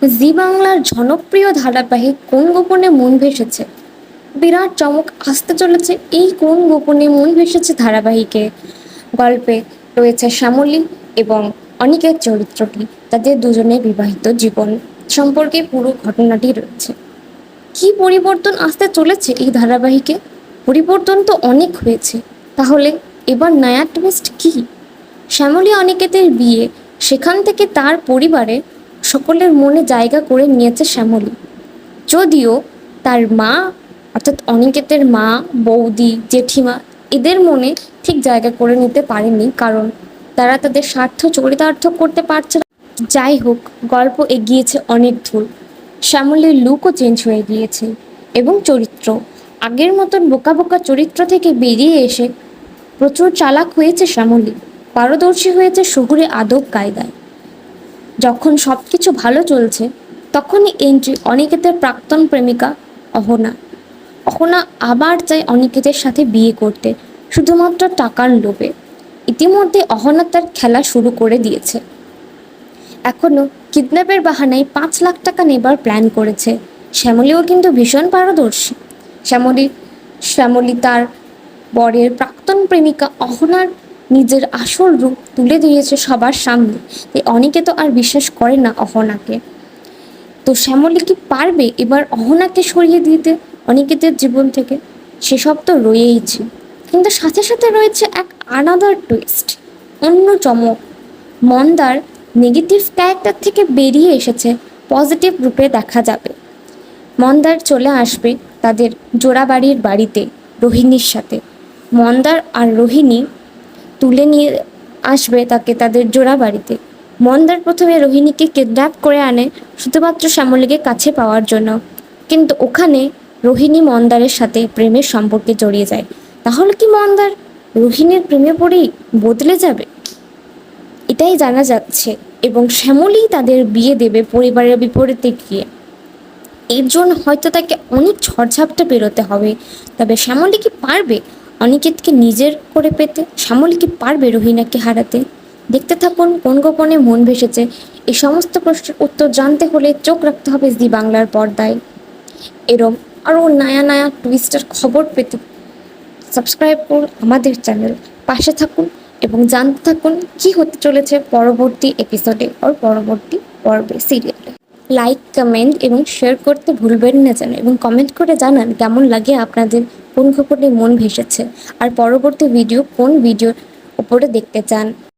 জি বাংলার জনপ্রিয় ধারাবাহিক কোন গোপনে মন ভেসেছে বিরাট চমক আসতে চলেছে এই কোন গোপনে মন ভেসেছে ধারাবাহিকে। গল্পে রয়েছে শ্যামলী এবং অনিকের চরিত্রটি, তাদের দুজনের বিবাহিত জীবন সম্পর্কে পুরো ঘটনাটি রয়েছে। কি পরিবর্তন আসতে চলেছে এই ধারাবাহিকে? পরিবর্তন তো অনেক হয়েছে, তাহলে এবার নয়া টুইস্ট কি? শ্যামলী অনিকেতের বিয়ে, সেখান থেকে তার পরিবারে সকলের মনে জায়গা করে নিয়েছে শ্যামলী। যদিও তার মা অর্থাৎ অনিকেতের মা, বৌদি, জেঠিমা এদের মনে ঠিক জায়গা করে নিতে পারেনি, কারণ তারা তাদের স্বার্থ চরিতার্থ করতে পারছে না। যাই হোক, গল্প এগিয়েছে অনেক দূর। শ্যামলীর লুকও চেঞ্জ হয়ে গিয়েছে এবং চরিত্র আগের মতন বোকা বোকা চরিত্র থেকে বেরিয়ে এসে প্রচুর চালাক হয়েছে শ্যামলী, পারদর্শী হয়েছে শহুরে আদব কায়দায়। যখন সব কিছু ভালো চলছে তখনই এন্ট্রি অনিকেতের প্রাক্তন প্রেমিকা অহনা। অহনা আবার চায় অনিকেতের সাথে বিয়ে করতে, শুধুমাত্র টাকার লোভে। ইতিমধ্যে অহনা তার খেলা শুরু করে দিয়েছে। এখনও কিডন্যাপের বাহানায় 5 লাখ টাকা নেবার প্ল্যান করেছে। শ্যামলীও কিন্তু ভীষণ পারদর্শী। শ্যামলী শ্যামলী তার বরের প্রাক্তন প্রেমিকা অহনার নিজের আসল রূপ তুলে দিয়েছে সবার সামনে। তাই অনেকে তো আর বিশ্বাস করে না অহনাকে। তো শ্যামলী কি পারবে এবার অহনাকে সরিয়ে দিতে অনিকেতের জীবন থেকে? সেসব তো রয়েইছে, কিন্তু সাথে সাথে রয়েছে এক আনাদার টুইস্ট, অন্য চমক। মন্দার নেগেটিভ ক্যারেক্টার থেকে বেরিয়ে এসেছে, পজিটিভ রূপে দেখা যাবে। মন্দার চলে আসবে তাদের জোড়াবাড়ির বাড়িতে রোহিণীর সাথে। মন্দার আর রোহিণী তুলে নিয়ে আসবে তাকে তাদের জোড়া বাড়িতে। মন্দার প্রথমে রোহিণীকে কিডন্যাপ করে আনে শুধুমাত্র শ্যামলীকে কাছে পাওয়ার জন্য, কিন্তু ওখানে রোহিণী মন্দারের সাথে প্রেমের সম্পর্কে জড়িয়ে যায়। তাহলে কি মন্দার রোহিণীর প্রেমে পড়েই বদলে যাবে? এটাই জানা যাচ্ছে, এবং শ্যামলী তাদের বিয়ে দেবে পরিবারের বিপরীতে গিয়ে। এর জন্য হয়তো তাকে অনেক ঝড়ঝাপটা পেরোতে হবে। তবে শ্যামলী কি পারবে অনিকেতকে নিজের করে পেতে? শ্যামলী কি পারবে রোহিণীকে হারাতে? দেখতে থাকুন কোন গোপনে মন ভেসেছে। এই সমস্ত প্রশ্নের উত্তর জানতে হলে চোখ রাখতে হবে জি বাংলার পর্দায়। এরম আরও নয়া নয়া টুইস্টার খবর পেতে সাবস্ক্রাইব করুন আমাদের চ্যানেল, পাশে থাকুন এবং জানতে থাকুন কী হতে চলেছে পরবর্তী এপিসোডে ওর পরবর্তী পর্বে, সিরিয়ালে। লাইক, কমেন্ট এবং শেয়ার করতে ভুলবেন না যেন, এবং কমেন্ট করে জানান কেমন লাগে আপনাদের, কোন খবরে মন ভেসেছে আর পরবর্তী ভিডিও কোন ভিডিওর উপরে দেখতে চান।